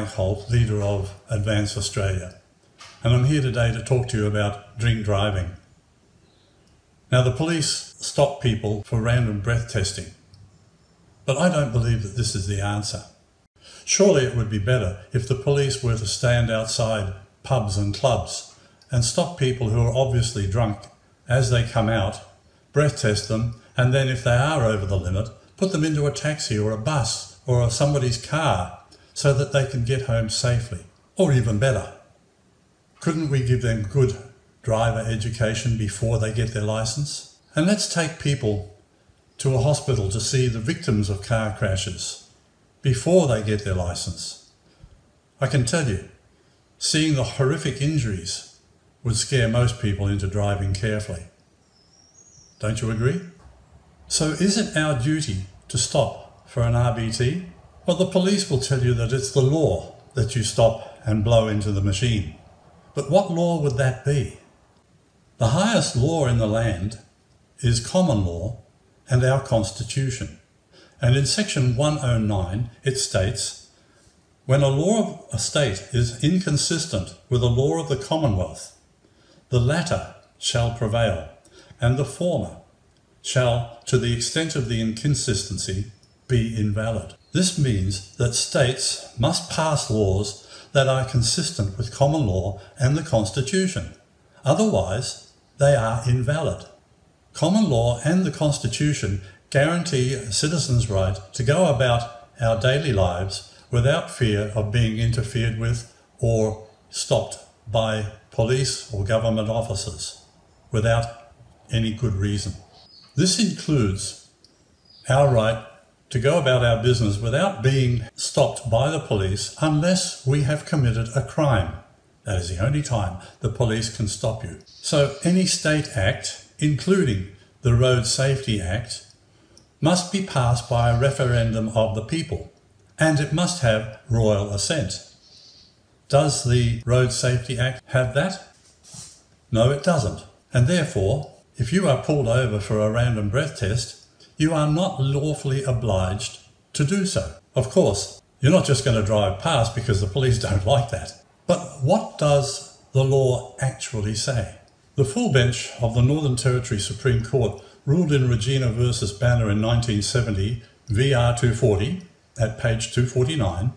Mike Holt, leader of Advance Australia, and I'm here today to talk to you about drink driving. Now, the police stop people for random breath testing, but I don't believe that this is the answer. Surely it would be better if the police were to stand outside pubs and clubs and stop people who are obviously drunk as they come out, breath test them, and then if they are over the limit, put them into a taxi or a bus or somebody's car so that they can get home safely. Or even better, couldn't we give them good driver education before they get their license? And let's take people to a hospital to see the victims of car crashes before they get their license. I can tell you, seeing the horrific injuries would scare most people into driving carefully. Don't you agree? So is it our duty to stop for an RBT? Well, the police will tell you that it's the law that you stop and blow into the machine. But what law would that be? The highest law in the land is common law and our Constitution. And in section 109, it states, when a law of a state is inconsistent with a law of the Commonwealth, the latter shall prevail, and the former shall, to the extent of the inconsistency, be invalid. This means that states must pass laws that are consistent with common law and the Constitution. Otherwise, they are invalid. Common law and the Constitution guarantee a citizen's right to go about our daily lives without fear of being interfered with or stopped by police or government officers without any good reason. This includes our right to go about our business without being stopped by the police unless we have committed a crime. That is the only time the police can stop you. So any state act, including the Road Safety Act, must be passed by a referendum of the people, and it must have royal assent. Does the Road Safety Act have that? No, it doesn't. And therefore, if you are pulled over for a random breath test, you are not lawfully obliged to do so. Of course, you're not just going to drive past because the police don't like that. But what does the law actually say? The full bench of the Northern Territory Supreme Court ruled in Regina versus Banner in 1970, VR 240, at page 249,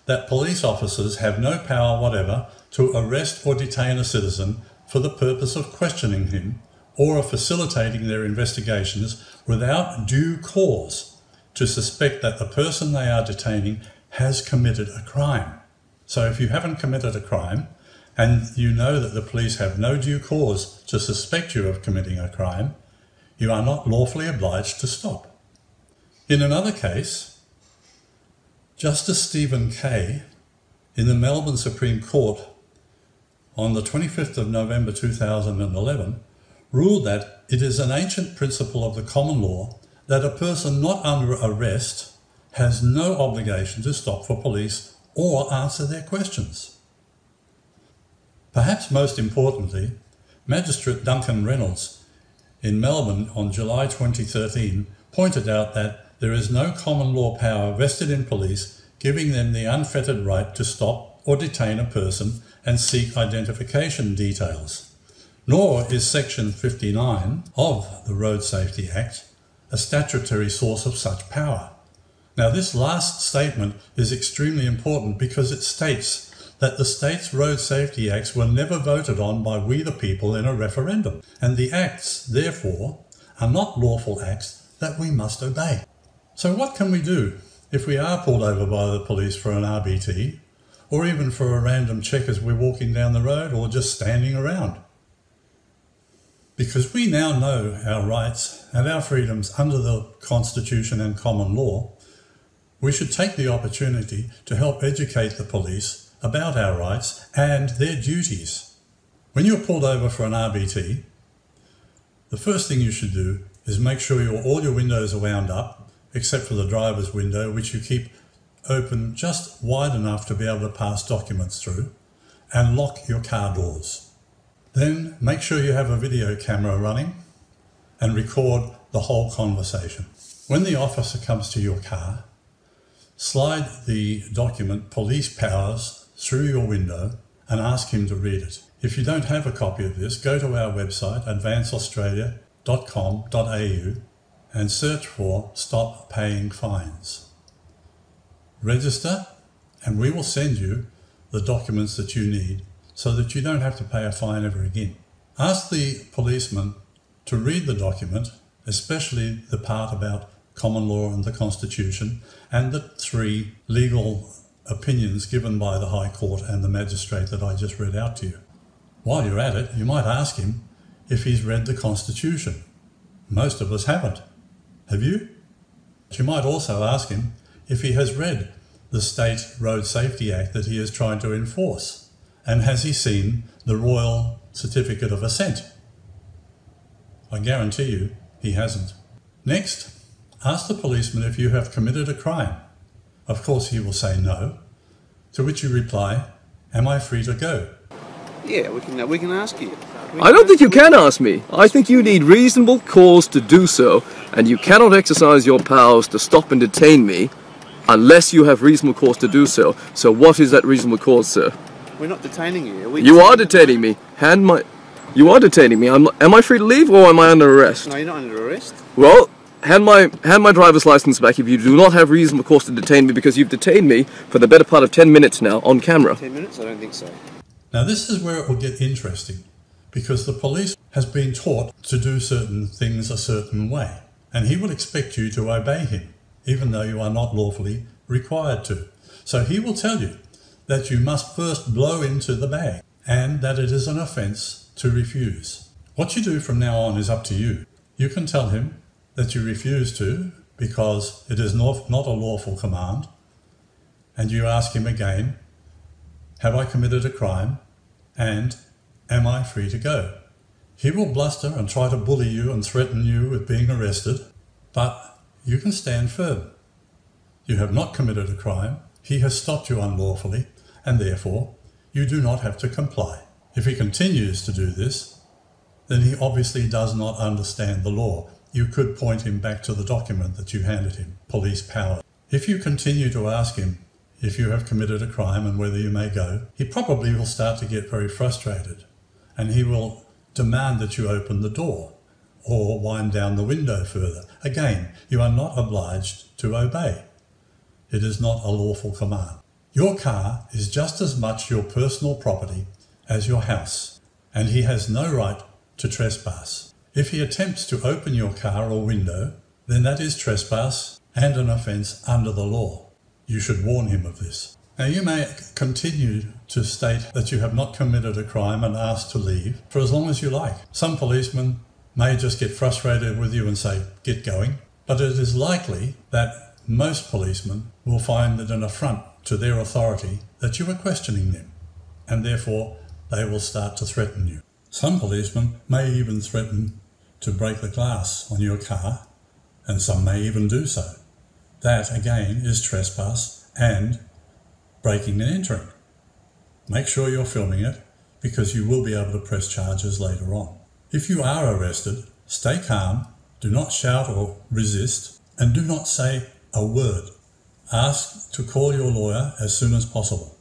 that police officers have no power whatever to arrest or detain a citizen for the purpose of questioning him or of facilitating their investigations without due cause to suspect that the person they are detaining has committed a crime. So if you haven't committed a crime and you know that the police have no due cause to suspect you of committing a crime, you are not lawfully obliged to stop. In another case, Justice Stephen Kay in the Melbourne Supreme Court on the 25th of November 2011 ruled that it is an ancient principle of the common law that a person not under arrest has no obligation to stop for police or answer their questions. Perhaps most importantly, Magistrate Duncan Reynolds in Melbourne on July 2013 pointed out that there is no common law power vested in police giving them the unfettered right to stop or detain a person and seek identification details. Nor is Section 59 of the Road Safety Act a statutory source of such power. Now, this last statement is extremely important because it states that the state's road safety acts were never voted on by we the people in a referendum, and the acts, therefore, are not lawful acts that we must obey. So what can we do if we are pulled over by the police for an RBT, or even for a random check as we're walking down the road or just standing around? Because we now know our rights and our freedoms under the Constitution and common law, we should take the opportunity to help educate the police about our rights and their duties. When you're pulled over for an RBT, the first thing you should do is make sure all your windows are wound up, except for the driver's window, which you keep open just wide enough to be able to pass documents through, and lock your car doors. Then make sure you have a video camera running and record the whole conversation. When the officer comes to your car, slide the document Police Powers through your window and ask him to read it. If you don't have a copy of this, go to our website advanceaustralia.com.au and search for Stop Paying Fines. Register and we will send you the documents that you need so that you don't have to pay a fine ever again. Ask the policeman to read the document, especially the part about common law and the Constitution, and the 3 legal opinions given by the High Court and the magistrate that I just read out to you. While you're at it, you might ask him if he's read the Constitution. Most of us haven't. Have you? You might also ask him if he has read the State Road Safety Act that he is trying to enforce, and has he seen the Royal Certificate of Assent? I guarantee you he hasn't. Next, ask the policeman if you have committed a crime. Of course he will say no, to which you reply, "Am I free to go?" Yeah, we can ask you. I don't think you can ask me. I think you need reasonable cause to do so, and you cannot exercise your powers to stop and detain me unless you have reasonable cause to do so. So what is that reasonable cause, sir? We're not detaining you. You are detaining me. You are detaining me. Am I free to leave or am I under arrest? No, you're not under arrest. Well, hand my driver's license back if you do not have reasonable cause to detain me, because you've detained me for the better part of 10 minutes now on camera. 10 minutes? I don't think so. Now this is where it will get interesting, because the police has been taught to do certain things a certain way, and he will expect you to obey him, even though you are not lawfully required to. So he will tell you that you must first blow into the bag, and that it is an offence to refuse. What you do from now on is up to you. You can tell him that you refuse to because it is not a lawful command, and you ask him again, "Have I committed a crime? And am I free to go?" He will bluster and try to bully you and threaten you with being arrested, but you can stand firm. You have not committed a crime. He has stopped you unlawfully, and therefore you do not have to comply. If he continues to do this, then he obviously does not understand the law. You could point him back to the document that you handed him, Police Power. If you continue to ask him if you have committed a crime and whether you may go, he probably will start to get very frustrated, and he will demand that you open the door or wind down the window further. Again, you are not obliged to obey. It is not a lawful command. Your car is just as much your personal property as your house, and he has no right to trespass. If he attempts to open your car or window, then that is trespass and an offence under the law. You should warn him of this. Now you may continue to state that you have not committed a crime and ask to leave for as long as you like. Some policemen may just get frustrated with you and say, "Get going," but it is likely that most policemen will find it an affront to their authority that you are questioning them, and therefore they will start to threaten you. Some policemen may even threaten to break the glass on your car, and some may even do so. That, again, is trespass and breaking and entering. Make sure you're filming it, because you will be able to press charges later on. If you are arrested, stay calm, do not shout or resist, and do not say a word. Ask to call your lawyer as soon as possible.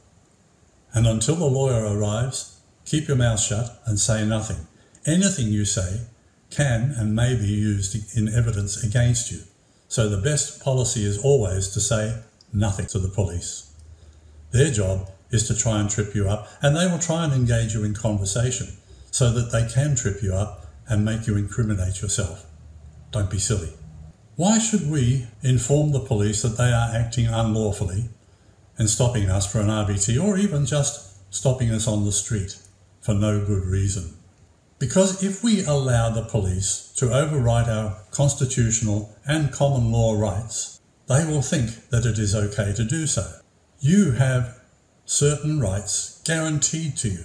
And until the lawyer arrives, keep your mouth shut and say nothing. Anything you say can and may be used in evidence against you. So the best policy is always to say nothing to the police. Their job is to try and trip you up, and they will try and engage you in conversation so that they can trip you up and make you incriminate yourself. Don't be silly. Why should we inform the police that they are acting unlawfully and stopping us for an RBT, or even just stopping us on the street for no good reason? Because if we allow the police to override our constitutional and common law rights, they will think that it is okay to do so. You have certain rights guaranteed to you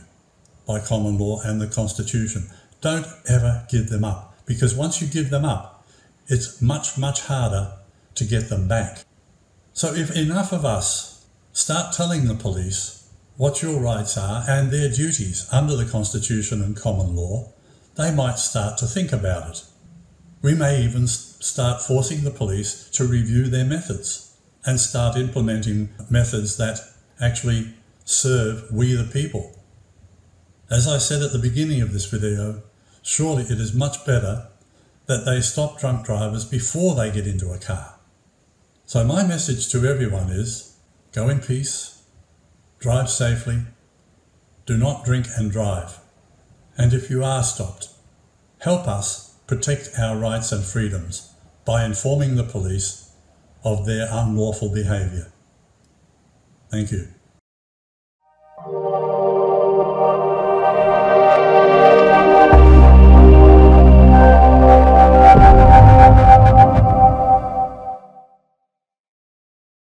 by common law and the Constitution. Don't ever give them up, because once you give them up, it's much, much harder to get them back. So if enough of us start telling the police what your rights are and their duties under the Constitution and common law, they might start to think about it. We may even start forcing the police to review their methods. and start implementing methods that actually serve we the people. As I said at the beginning of this video, surely it is much better that they stop drunk drivers before they get into a car. So my message to everyone is, go in peace, drive safely, do not drink and drive. And if you are stopped, help us protect our rights and freedoms by informing the police of their unlawful behaviour. Thank you.